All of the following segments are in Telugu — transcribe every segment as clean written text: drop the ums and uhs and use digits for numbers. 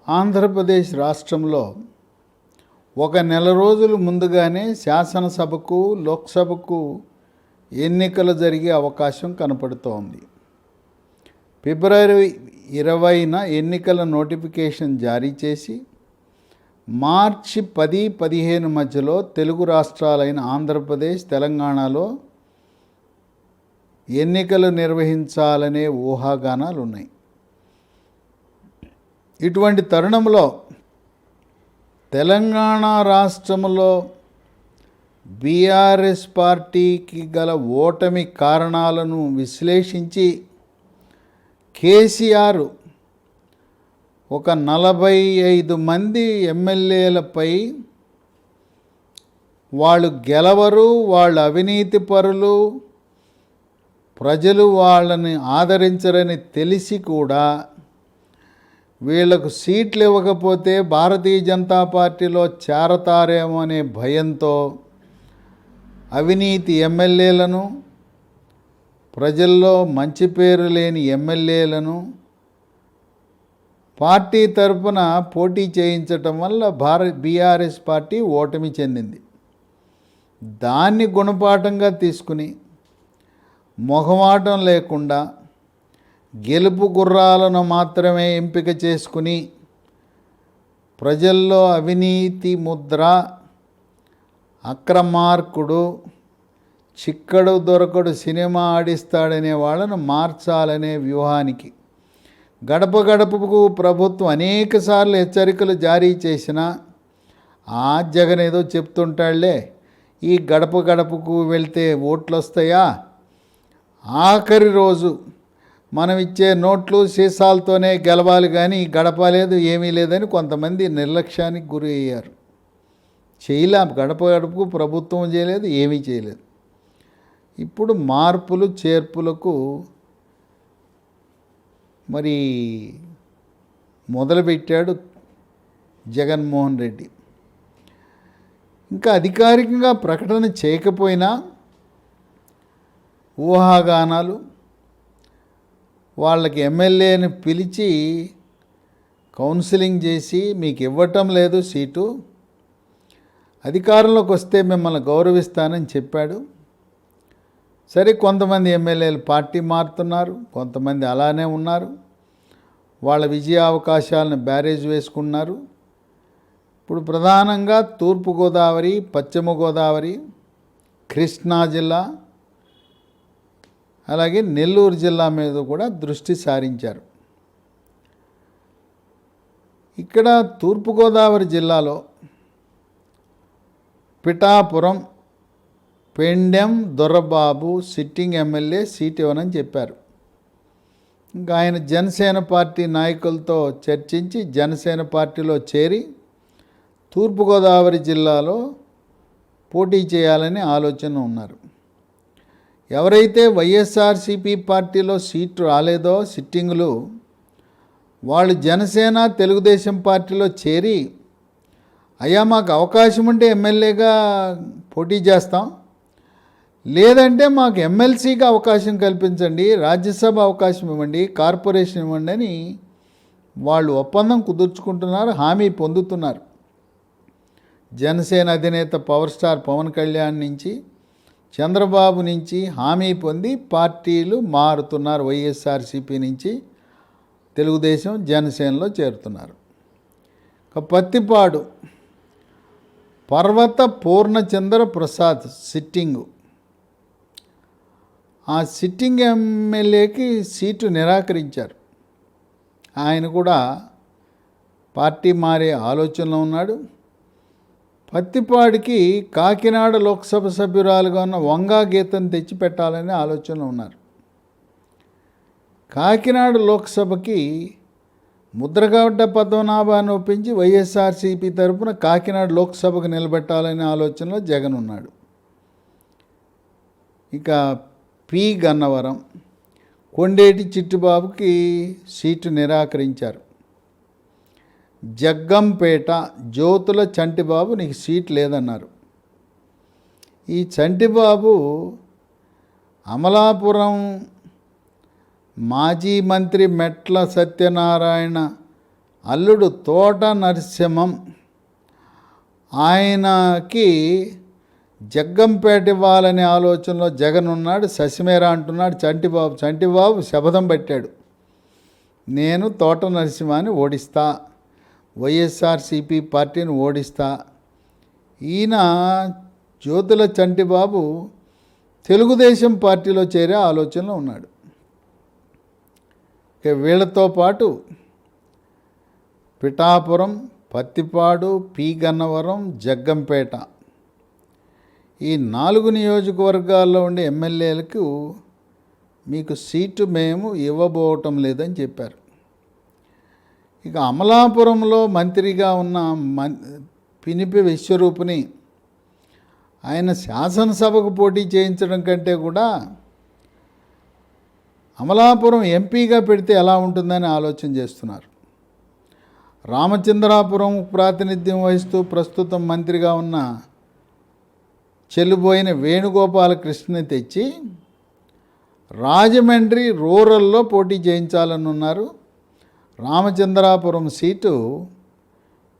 ఆంధ్రప్రదేశ్ రాష్ట్రంలో ఒక నెల రోజులు ముందుగానే శాసనసభకు లోక్సభకు ఎన్నికలు జరిగే అవకాశం కనపడుతోంది. ఫిబ్రవరి 20న ఎన్నికల నోటిఫికేషన్ జారీ చేసి మార్చి 10-15 మధ్యలో తెలుగు రాష్ట్రాలైన ఆంధ్రప్రదేశ్, తెలంగాణలో ఎన్నికలు నిర్వహించాలనే ఊహాగానాలు ఉన్నాయి. ఇటువంటి తరుణంలో తెలంగాణ రాష్ట్రంలో బీఆర్ఎస్ పార్టీకి గల ఓటమి కారణాలను విశ్లేషించి కేసీఆర్ ఒక 45 మంది ఎమ్మెల్యేలపై వాళ్ళు గెలవరు, వాళ్ళు అవినీతి పరులు, ప్రజలు వాళ్ళని ఆదరించరని తెలిసి కూడా వీళ్లకు సీట్లు ఇవ్వకపోతే భారతీయ జనతా పార్టీలో చేరతారేమో అనే భయంతో అవినీతి ఎమ్మెల్యేలను, ప్రజల్లో మంచి పేరు లేని ఎమ్మెల్యేలను పార్టీ తరపున పోటీ చేయించటం వల్ల బీఆర్ఎస్ పార్టీ ఓటమి చెందింది. దాన్ని గుణపాఠంగా తీసుకుని మొహమాటం లేకుండా గెలుపు గుర్రాలను మాత్రమే ఎంపిక చేసుకుని ప్రజల్లో అవినీతి ముద్ర, అక్రమార్కుడు, చిక్కడు దొరకడు సినిమా ఆడిస్తాడనే వాళ్ళను మార్చాలనే వ్యూహానికి గడప గడపకు ప్రభుత్వం అనేకసార్లు హెచ్చరికలు జారీ చేసినా జగన్ ఏదో చెప్తుంటాడులే, ఈ గడప గడపకు వెళ్తే ఓట్లు వస్తాయా, ఆఖరి రోజు మనం ఇచ్చే నోట్లు సీసాలతోనే గెలవాలి కానీ గడప లేదు ఏమీ లేదని కొంతమంది నిర్లక్ష్యానికి గురి అయ్యారు. చేయలేం, గడప గడపకు ప్రభుత్వం చేయలేదు, ఏమీ చేయలేదు. ఇప్పుడు మార్పులు చేర్పులకు మరి మొదలుపెట్టాడు జగన్మోహన్ రెడ్డి. ఇంకా అధికారికంగా ప్రకటన చేయకపోయినా ఊహాగానాలు, వాళ్ళకి ఎమ్మెల్యేని పిలిచి కౌన్సిలింగ్ చేసి మీకు ఇవ్వటం లేదు సీటు, అధికారంలోకి వస్తే మిమ్మల్ని గౌరవిస్తానని చెప్పాడు. సరే, కొంతమంది ఎమ్మెల్యేలు పార్టీ మారుతున్నారు, కొంతమంది అలానే ఉన్నారు, వాళ్ళ విజయ అవకాశాలను బ్యారేజ్ వేసుకున్నారు. ఇప్పుడు ప్రధానంగా తూర్పుగోదావరి, పశ్చిమ గోదావరి, కృష్ణా జిల్లా, అలాగే నెల్లూరు జిల్లా మీద కూడా దృష్టి సారించారు. ఇక్కడ తూర్పుగోదావరి జిల్లాలో Pithapuram Pendem Dorababu sitting MLA seat ఇవ్వనని చెప్పారు. ఇంకా ఆయన జనసేన పార్టీ నాయకులతో చర్చించి జనసేన పార్టీలో చేరి తూర్పుగోదావరి జిల్లాలో పోటీ చేయాలని ఆలోచన ఉన్నారు. ఎవరైతే వైఎస్ఆర్సీపీ పార్టీలో సీటు రాలేదో సిట్టింగులు, వాళ్ళు జనసేన తెలుగుదేశం పార్టీలో చేరి అయ్యా మాకు అవకాశం ఉంటే ఎమ్మెల్యేగా పోటీ చేస్తాం, లేదంటే మాకు ఎమ్మెల్సీగా అవకాశం కల్పించండి, రాజ్యసభ అవకాశం ఇవ్వండి, కార్పొరేషన్ ఇవ్వండి అని వాళ్ళు ఒప్పందం కుదుర్చుకుంటున్నారు, హామీ పొందుతున్నారు. జనసేన అధినేత పవర్ స్టార్ పవన్ కళ్యాణ్ నుంచి, చంద్రబాబు నుంచి హామీ పొంది పార్టీలు మారుతున్నారు. వైఎస్ఆర్సీపీ నుంచి తెలుగుదేశం, జనసేనలో చేరుతున్నారు. పత్తిపాడు పర్వత పూర్ణచంద్ర ప్రసాద్ సిట్టింగు, ఆ సిట్టింగ్ ఎమ్మెల్యేకి సీటు నిరాకరించారు. ఆయన కూడా పార్టీ మారే ఆలోచనలో ఉన్నాడు. పత్తిపాడికి కాకినాడ లోక్సభ సభ్యురాలుగా ఉన్న వంగా గీతను తెచ్చిపెట్టాలనే ఆలోచనలో ఉన్నారు. కాకినాడ లోక్సభకి ముద్రగడ్డ పద్మనాభాన్ని ఒప్పించి వైఎస్ఆర్సీపీ తరఫున కాకినాడ లోక్సభకు నిలబెట్టాలనే ఆలోచనలో జగన్ ఉన్నాడు. ఇక పి గన్నవరం కొండేటి చిట్టుబాబుకి సీటు నిరాకరించారు. జగ్గంపేట జ్యోతుల చంటిబాబు నీకు సీట్ లేదన్నారు. ఈ చంటిబాబు అమలాపురం మాజీ మంత్రి మెట్ల సత్యనారాయణ అల్లుడు తోట నరసింహం, ఆయనకి జగ్గంపేట ఇవ్వాలనే ఆలోచనలో జగన్ ఉన్నాడు. శశిమేర అంటున్నాడు చంటిబాబు శపథం పెట్టాడు, నేను తోట నరసింహాన్ని ఓడిస్తా, వైఎస్ఆర్సీపీ పార్టీని ఓడిస్తా. ఈయన జ్యోతుల చంటిబాబు తెలుగుదేశం పార్టీలో చేరే ఆలోచనలో ఉన్నాడు. వీళ్ళతో పాటు పిఠాపురం, పత్తిపాడు, పి గన్నవరం, జగ్గంపేట ఈ 4 నియోజకవర్గాల్లో ఉండే ఎమ్మెల్యేలకు మీకు సీటు మేము ఇవ్వబోవటం లేదని చెప్పారు. ఇక అమలాపురంలో మంత్రిగా ఉన్న పినిపి విశ్వరూపుని ఆయన శాసనసభకు పోటీ చేయించడం కంటే కూడా అమలాపురం ఎంపీగా పెడితే ఎలా ఉంటుందని ఆలోచన చేస్తున్నారు. రామచంద్రాపురం ప్రాతినిధ్యం వహిస్తూ ప్రస్తుతం మంత్రిగా ఉన్న చెల్లుబోయిన వేణుగోపాలకృష్ణని తెచ్చి రాజమండ్రి రూరల్లో పోటీ చేయించాలని ఉన్నారు. రామచంద్రాపురం సీటు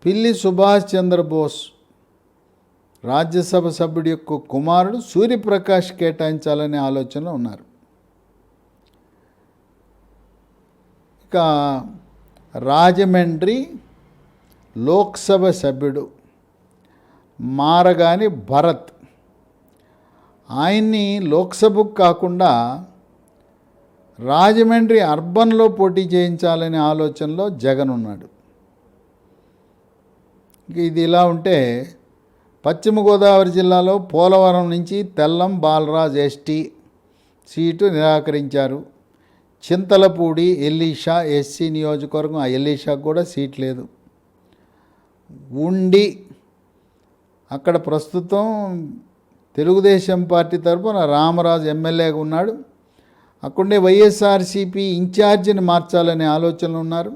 పిల్లి సుభాష్ చంద్రబోస్ రాజ్యసభ సభ్యుడి యొక్క కుమారుడు సూర్యప్రకాష్ కేటాయించాలనే ఆలోచనలో ఉన్నారు. ఇక రాజమండ్రి లోక్సభ సభ్యుడు మారగాని భరత్, ఆయన్ని లోక్సభకు కాకుండా రాజమండ్రి అర్బన్లో పోటీ చేయించాలనే ఆలోచనలో జగన్ ఉన్నాడు. ఇది ఇలా ఉంటే పశ్చిమ గోదావరి జిల్లాలో పోలవరం నుంచి తెల్లం బాలరాజ్ ఎస్టీ సీటు నిరాకరించారు. చింతలపూడి ఎలీషా ఎస్సీ నియోజకవర్గం, ఆ ఎలీషాకు కూడా సీట్ లేదు. ఉండి అక్కడ ప్రస్తుతం తెలుగుదేశం పార్టీ తరఫున రామరాజు ఎమ్మెల్యేగా ఉన్నాడు. అక్కడే వైఎస్ఆర్సీపీ ఇన్ఛార్జిని మార్చాలనే ఆలోచనలు ఉన్నారు.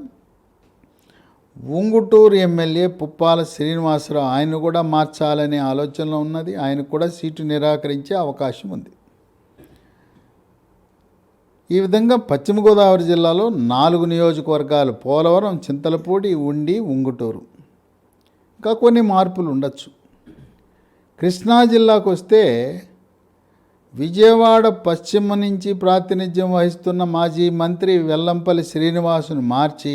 ఉంగుటూరు ఎమ్మెల్యే పుప్పాల శ్రీనివాసరావు, ఆయన కూడా మార్చాలనే ఆలోచనలో ఉన్నది. ఆయనకు కూడా సీటు నిరాకరించే అవకాశం ఉంది. ఈ విధంగా పశ్చిమ గోదావరి జిల్లాలో 4 నియోజకవర్గాలు, పోలవరం, చింతలపూడి, ఉండి, ఉంగుటూరు. ఇంకా కొన్ని మార్పులు ఉండొచ్చు. కృష్ణా జిల్లాకు వస్తే విజయవాడ పశ్చిమ నుంచి ప్రాతినిధ్యం వహిస్తున్న మాజీ మంత్రి వెల్లంపల్లి శ్రీనివాసును మార్చి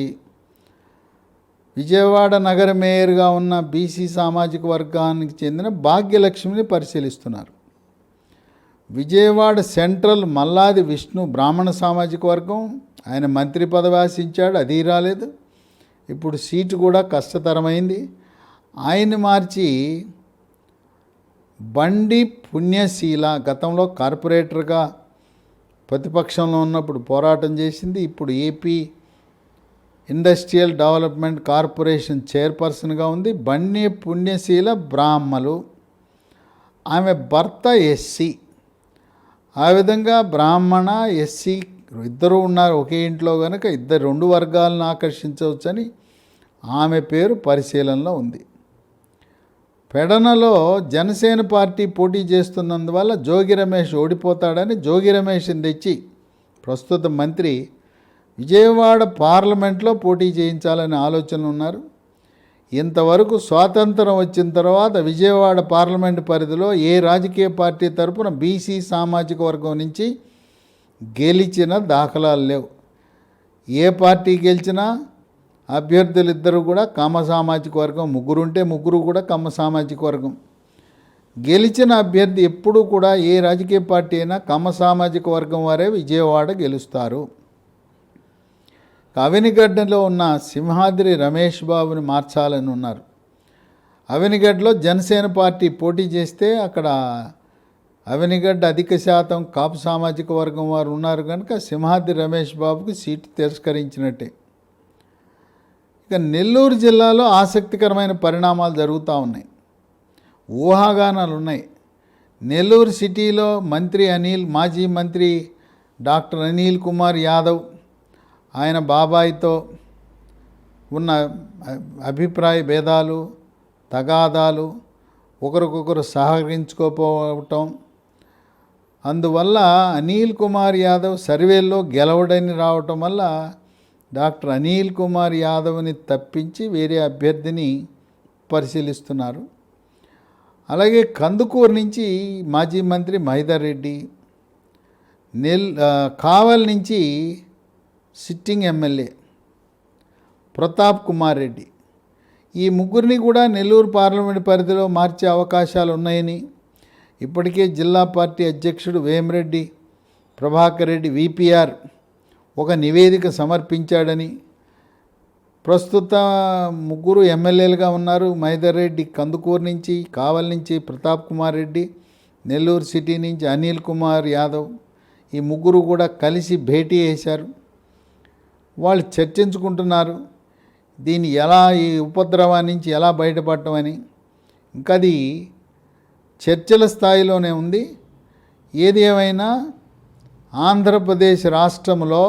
విజయవాడ నగర మేయర్గా ఉన్న బీసీ సామాజిక వర్గానికి చెందిన భాగ్యలక్ష్మిని పరిశీలిస్తున్నారు. విజయవాడ సెంట్రల్ మల్లాది విష్ణు బ్రాహ్మణ సామాజిక వర్గం, ఆయన మంత్రి పదవి ఆశించాడు, అది రాలేదు. ఇప్పుడు సీటు కూడా కష్టతరమైంది. ఆయన్ని మార్చి బండి పుణ్యశీల, గతంలో కార్పొరేటర్గా ప్రతిపక్షంలో ఉన్నప్పుడు పోరాటం చేసింది, ఇప్పుడు ఏపీ ఇండస్ట్రియల్ డెవలప్మెంట్ కార్పొరేషన్ చైర్పర్సన్గా ఉంది. బండి పుణ్యశీల బ్రాహ్మలు, ఆమె భర్త ఎస్సీ. ఆ విధంగా బ్రాహ్మణ ఎస్సీ ఇద్దరు ఉన్నారు ఒకే ఇంట్లో కనుక 2 వర్గాలను ఆకర్షించవచ్చని ఆమె పేరు పరిశీలనలో ఉంది. పెడనలో జనసేన పార్టీ పోటీ చేస్తున్నందువల్ల జోగి రమేష్ ఓడిపోతాడని జోగి రమేష్ని తెచ్చి ప్రస్తుత మంత్రి విజయవాడ పార్లమెంట్లో పోటీ చేయించాలనే ఆలోచనలు ఉన్నారు. ఇంతవరకు స్వాతంత్రం వచ్చిన తర్వాత విజయవాడ పార్లమెంటు పరిధిలో ఏ రాజకీయ పార్టీ తరపున బీసీ సామాజిక వర్గం నుంచి గెలిచిన దాఖలాలు లేవు. ఏ పార్టీ గెలిచినా అభ్యర్థులు ఇద్దరు కూడా కమ్మ సామాజిక వర్గం, 3 ఉంటే 3 కూడా కమ్మ సామాజిక వర్గం. గెలిచిన అభ్యర్థి ఎప్పుడూ కూడా ఏ రాజకీయ పార్టీ అయినా కమ్మ సామాజిక వర్గం వారే విజయవాడ గెలుస్తారు. అవినిగడ్డలో ఉన్న సింహాద్రి రమేష్ బాబుని మార్చాలని ఉన్నారు. అవినిగడ్డలో జనసేన పార్టీ పోటీ చేస్తే అక్కడ అవినిగడ్డ అధిక శాతం కాపు సామాజిక వర్గం వారు ఉన్నారు కనుక సింహాద్రి రమేష్ బాబుకి సీటు తిరస్కరించినట్టే. ఇక నెల్లూరు జిల్లాలో ఆసక్తికరమైన పరిణామాలు జరుగుతూ ఉన్నాయి, ఊహాగానాలు ఉన్నాయి. నెల్లూరు సిటీలో మాజీ మంత్రి డాక్టర్ అనిల్ కుమార్ యాదవ్, ఆయన బాబాయితో ఉన్న అభిప్రాయ భేదాలు, తగాదాలు, ఒకరికొకరు సహకరించుకోకపోవటం, అందువల్ల అనిల్ కుమార్ యాదవ్ సర్వేల్లో గెలవడని రావటం వల్ల డాక్టర్ అనిల్ కుమార్ యాదవ్ని తప్పించి వేరే అభ్యర్థిని పరిశీలిస్తున్నారు. అలాగే కందుకూరు నుంచి మాజీ మంత్రి మహిదర్ రెడ్డి, కావల్ నుంచి సిట్టింగ్ ఎమ్మెల్యే ప్రతాప్ కుమార్ రెడ్డి, ఈ ముగ్గురిని కూడా నెల్లూరు పార్లమెంట్ పరిధిలో మార్చే అవకాశాలు ఉన్నాయని ఇప్పటికే జిల్లా పార్టీ అధ్యక్షుడు వేమిరెడ్డి ప్రభాకర్ రెడ్డి విపిఆర్ ఒక నివేదిక సమర్పించాడని, ప్రస్తుత ముగ్గురు ఎమ్మెల్యేలుగా ఉన్నారు. మహిదర్ రెడ్డి కందుకూరు నుంచి, కావల్ నుంచి ప్రతాప్ కుమార్ రెడ్డి, నెల్లూరు సిటీ నుంచి అనిల్ కుమార్ యాదవ్, ఈ ముగ్గురు కూడా కలిసి భేటీ చేశారు. వాళ్ళు చర్చించుకుంటున్నారు దీన్ని ఈ ఉపద్రవం నుంచి ఎలా బయటపడటమని. ఇంకా అది చర్చల స్థాయిలోనే ఉంది. ఏది ఏమైనా ఆంధ్రప్రదేశ్ రాష్ట్రంలో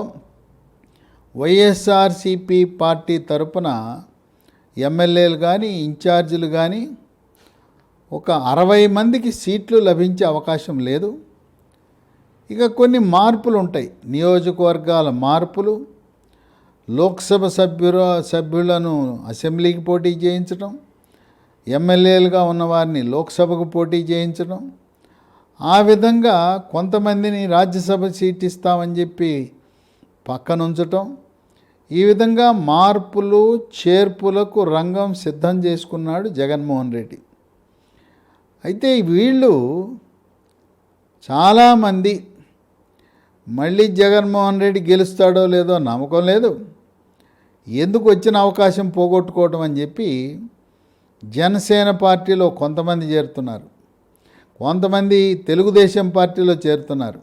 వైఎస్ఆర్సిపి పార్టీ తరపున ఎమ్మెల్యేలు కానీ ఇన్ఛార్జీలు కానీ ఒక 60 మందికి సీట్లు లభించే అవకాశం లేదు. ఇక కొన్ని మార్పులు ఉంటాయి, నియోజకవర్గాల మార్పులు, లోక్సభ సభ్యులను అసెంబ్లీకి పోటీ చేయించడం, ఎమ్మెల్యేలుగా ఉన్నవారిని లోక్సభకు పోటీ చేయించడం, ఆ విధంగా కొంతమందిని రాజ్యసభ సీట్ ఇస్తామని చెప్పి పక్కనుంచటం, ఈ విధంగా మార్పులు చేర్పులకు రంగం సిద్ధం చేసుకున్నాడు జగన్మోహన్ రెడ్డి. అయితే వీళ్ళు చాలామంది మళ్ళీ జగన్మోహన్ రెడ్డి గెలుస్తాడో లేదో నమ్మకం లేదు, ఎందుకు వచ్చిన అవకాశం పోగొట్టుకోవటం అని చెప్పి జనసేన పార్టీలో కొంతమంది చేరుతున్నారు, కొంతమంది తెలుగుదేశం పార్టీలో చేరుతున్నారు.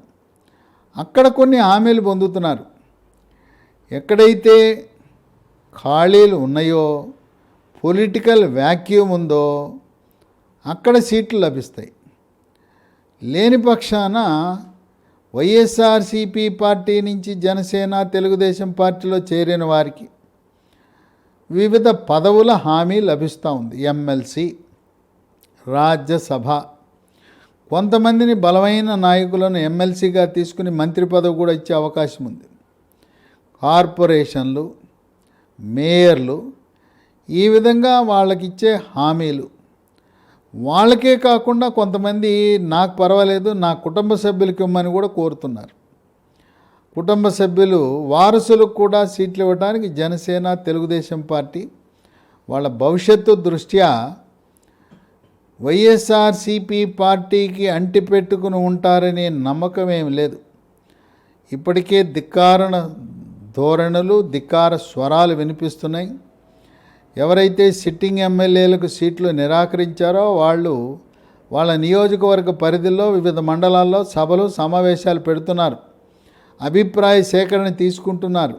అక్కడ కొన్ని హామీలు పొందుతున్నారు. ఎక్కడైతే ఖాళీలు ఉన్నాయో, పొలిటికల్ వ్యాక్యూమ్ ఉందో అక్కడ సీట్లు లభిస్తాయి. లేని పక్షాన వైఎస్ఆర్సిపి పార్టీ నుంచి జనసేన తెలుగుదేశం పార్టీలో చేరిన వారికి వివిధ పదవుల హామీ లభిస్తూ ఉంది. ఎమ్మెల్సీ, రాజ్యసభ, కొంతమందిని బలమైన నాయకులను ఎమ్మెల్సీగా తీసుకుని మంత్రి పదవి కూడా ఇచ్చే అవకాశం ఉంది. కార్పొరేషన్లు, మేయర్లు, ఈ విధంగా వాళ్ళకిచ్చే హామీలు. వాళ్ళకే కాకుండా కొంతమంది నాకు పర్వాలేదు నా కుటుంబ సభ్యులకి ఇవ్వమని కూడా కోరుతున్నారు. కుటుంబ సభ్యులు వారసులకు కూడా సీట్లు ఇవ్వడానికి జనసేన తెలుగుదేశం పార్టీ వాళ్ళ భవిష్యత్తు దృష్ట్యా వైఎస్ఆర్సిపి పార్టీకి అంటిపెట్టుకుని ఉంటారనే నమ్మకం ఏమి లేదు. ఇప్పటికే ధిక్కారణ ధోరణులు, ధిక్కార స్వరాలు వినిపిస్తున్నాయి. ఎవరైతే సిట్టింగ్ ఎమ్మెల్యేలకు సీట్లు నిరాకరించారో వాళ్ళ నియోజకవర్గ పరిధిలో వివిధ మండలాల్లో సభలు సమావేశాలు పెడుతున్నారు, అభిప్రాయ సేకరణ తీసుకుంటున్నారు.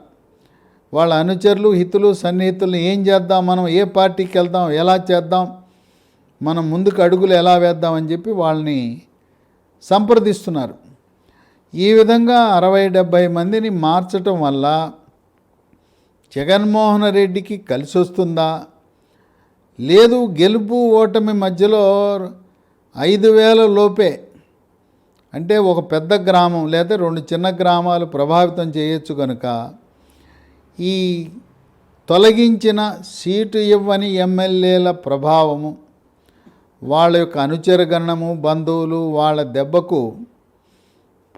వాళ్ళ అనుచరులు, హితులు, సన్నిహితులను ఏం చేద్దాం, మనం ఏ పార్టీకి వెళ్దాం, ఎలా చేద్దాం, మనం ముందుకు అడుగులు ఎలా వేద్దామని చెప్పి వాళ్ళని సంప్రదిస్తున్నారు. ఈ విధంగా 60-70 మందిని మార్చటం వల్ల జగన్మోహన్ రెడ్డికి కలిసి వస్తుందా, లేదు గెలుపు ఓటమి మధ్యలో 5,000 లోపే, అంటే ఒక పెద్ద గ్రామం లేదా 2 చిన్న గ్రామాలు ప్రభావితం చేయొచ్చు కనుక ఈ తొలగించిన సీటు ఇవ్వని ఎమ్మెల్యేల ప్రభావము, వాళ్ళ యొక్క అనుచరగణము, బంధువులు, వాళ్ళ దెబ్బకు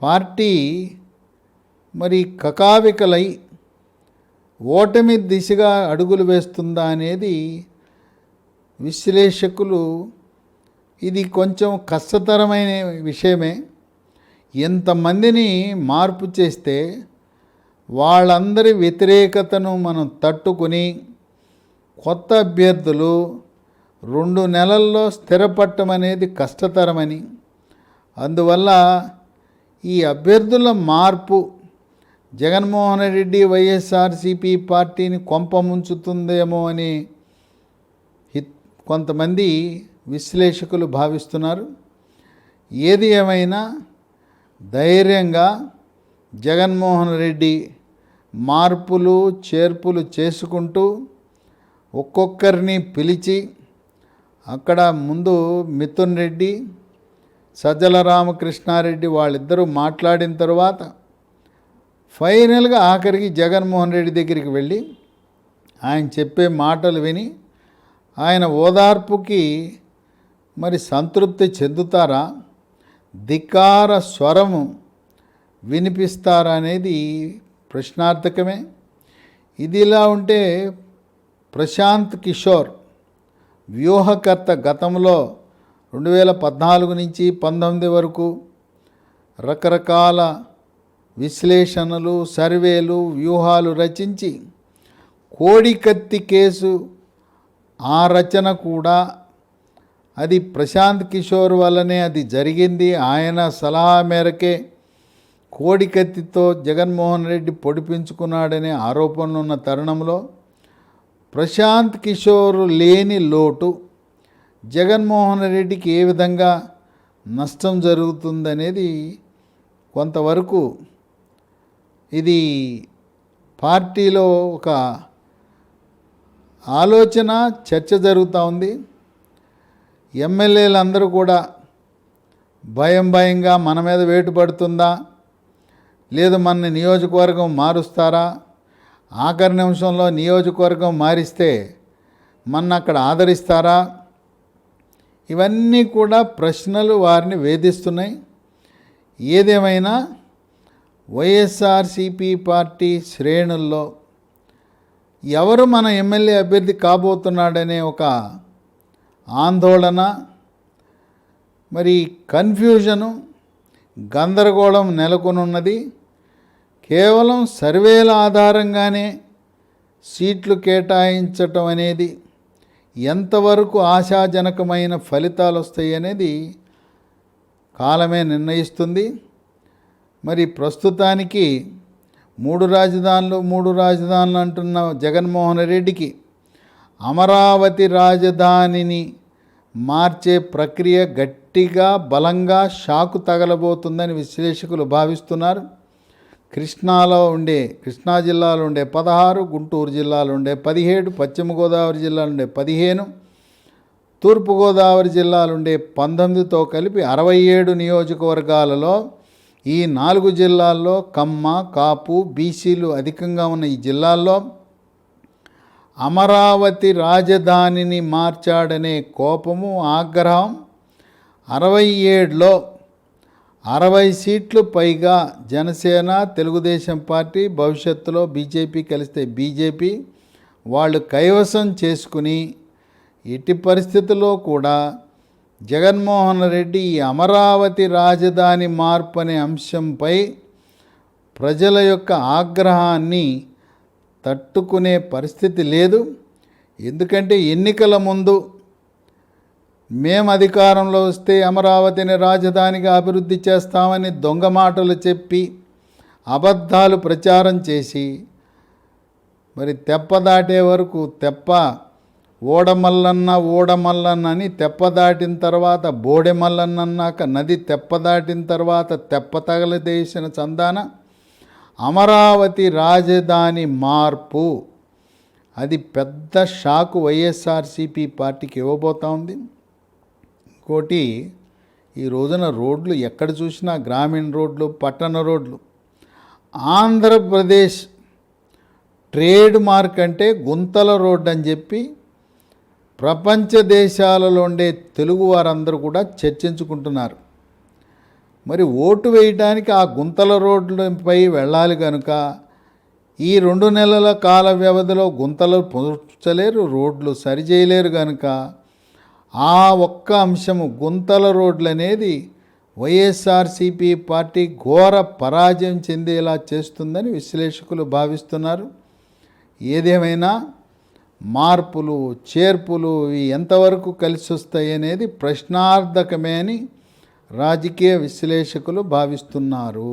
పార్టీ మరి కకావికలై ఓటమి దిశగా అడుగులు వేస్తుందా అనేది విశ్లేషకులు, ఇది కొంచెం కష్టతరమైన విషయమే. ఎంతమందిని మార్పు చేస్తే వాళ్ళందరి వ్యతిరేకతను మనం తట్టుకుని కొత్త అభ్యర్థులు 2 నెలల్లో స్థిరపడటం అనేది కష్టతరమని, అందువల్ల ఈ అభ్యర్థుల మార్పు జగన్మోహన్ రెడ్డి వైఎస్ఆర్సిపి పార్టీని కొంపముంచుతుందేమో అని కొంతమంది విశ్లేషకులు భావిస్తున్నారు. ఏది ఏమైనా ధైర్యంగా జగన్మోహన్ రెడ్డి మార్పులు చేర్పులు చేసుకుంటూ ఒక్కొక్కరిని పిలిచి అక్కడ ముందు మిథున్ రెడ్డి, సజ్జల రామకృష్ణారెడ్డి వాళ్ళిద్దరూ మాట్లాడిన తర్వాత ఫైనల్గా ఆఖరికి జగన్మోహన్ రెడ్డి దగ్గరికి వెళ్ళి ఆయన చెప్పే మాటలు విని ఆయన ఓదార్పుకి మరి సంతృప్తి చెందుతారా, ధిక్కార స్వరము వినిపిస్తారా అనేది ప్రశ్నార్థకమే. ఇదిలా ఉంటే ప్రశాంత్ కిషోర్ వ్యూహకర్త గతంలో 2014 నుంచి 19 వరకు రకరకాల విశ్లేషణలు, సర్వేలు, వ్యూహాలు రచించి కోడికత్తి కేసు ఆ రచన కూడా అది ప్రశాంత్ కిషోర్ వల్లనే అది జరిగింది. ఆయన సలహా మేరకే కోడికత్తితో జగన్మోహన్ రెడ్డి పొడిపించుకున్నాడనే ఆరోపణలు ఉన్న తరుణంలో ప్రశాంత్ కిషోర్ లేని లోటు జగన్మోహన్ రెడ్డికి ఏ విధంగా నష్టం జరుగుతుందనేది కొంతవరకు ఇది పార్టీలో ఒక ఆలోచన, చర్చ జరుగుతూ ఉంది. ఎమ్మెల్యేలు అందరూ కూడా భయంగా మన మీద వేటు పడుతుందా, లేదు మన నియోజకవర్గం మారుస్తారా, ఆఖరి నిమిషంలో నియోజకవర్గం మారిస్తే మన అక్కడ ఆదరిస్తారా, ఇవన్నీ కూడా ప్రశ్నలు వారిని వేధిస్తున్నాయి. ఏదేమైనా వైఎస్ఆర్సీపీ పార్టీ శ్రేణుల్లో ఎవరు మన ఎమ్మెల్యే అభ్యర్థి కాబోతున్నాడనే ఒక ఆందోళన, మరి కన్ఫ్యూజను, గందరగోళం నెలకొనున్నది. కేవలం సర్వేల ఆధారంగానే సీట్లు కేటాయించటం అనేది ఎంతవరకు ఆశాజనకమైన ఫలితాలు వస్తాయి అనేది కాలమే నిర్ణయిస్తుంది. మరి ప్రస్తుతానికి మూడు రాజధానులు అంటున్న జగన్మోహన్ రెడ్డికి అమరావతి రాజధానిని మార్చే ప్రక్రియ గట్టిగా, బలంగా షాకు తగలబోతుందని విశ్లేషకులు భావిస్తున్నారు. కృష్ణా జిల్లాలో ఉండే 16, గుంటూరు జిల్లాలో ఉండే 17, పశ్చిమ గోదావరి జిల్లాలో ఉండే 15, తూర్పుగోదావరి జిల్లాలో ఉండే 19తో కలిపి 67 నియోజకవర్గాలలో ఈ 4 జిల్లాల్లో కమ్మ, కాపు, బీసీలు అధికంగా ఉన్న ఈ జిల్లాల్లో అమరావతి రాజధానిని మార్చాడనే కోపము, ఆగ్రహం 67లో 60 సీట్లు పైగా జనసేన, తెలుగుదేశం పార్టీ, భవిష్యత్తులో బీజేపీ కలిస్తే బీజేపీ వాళ్ళు కైవసం చేసుకుని ఎట్టి పరిస్థితుల్లో కూడా జగన్మోహన్ రెడ్డి ఈ అమరావతి రాజధాని మార్పు అనే అంశంపై ప్రజల యొక్క ఆగ్రహాన్ని తట్టుకునే పరిస్థితి లేదు. ఎందుకంటే ఎన్నికల ముందు మేము అధికారంలో వస్తే అమరావతిని రాజధానిగా అభివృద్ధి చేస్తామని దొంగ మాటలు చెప్పి అబద్ధాలు ప్రచారం చేసి మరి తెప్ప దాటే వరకు ఓడమల్లన్న అని తెప్ప దాటిన తర్వాత బోడెమల్లన్న అన్నాక నది తెప్ప దాటిన తర్వాత తెప్ప తగలదేసిన చందాన అమరావతి రాజధాని మార్పు అది పెద్ద షాకు వైఎస్ఆర్సీపీ పార్టీకి ఇవ్వబోతూ ఉంది. ఇంకోటి, ఈ రోజున రోడ్లు ఎక్కడ చూసినా గ్రామీణ రోడ్లు, పట్టణ రోడ్లు. ఆంధ్రప్రదేశ్ ట్రేడ్ మార్క్ అంటే గుంతల రోడ్డు అని చెప్పి ప్రపంచ దేశాలలో ఉండే తెలుగు వారందరూ కూడా చర్చించుకుంటున్నారు. మరి ఓటు వేయడానికి ఆ గుంతల రోడ్లపై వెళ్ళాలి కనుక ఈ 2 నెలల కాల వ్యవధిలో గుంతలు పూడ్చలేరు, రోడ్లు సరిచేయలేరు కనుక ఆ ఒక్క అంశము గుంతల రోడ్లు అనేది వైఎస్ఆర్సీపీ పార్టీ ఘోర పరాజయం చెందేలా చేస్తుందని విశ్లేషకులు భావిస్తున్నారు. ఏదేమైనా మార్పులు, చేర్పులు ఎంతవరకు కలిసి వస్తాయి అనేది ప్రశ్నార్థకమే అని రాజకీయ విశ్లేషకులు భావిస్తున్నారు.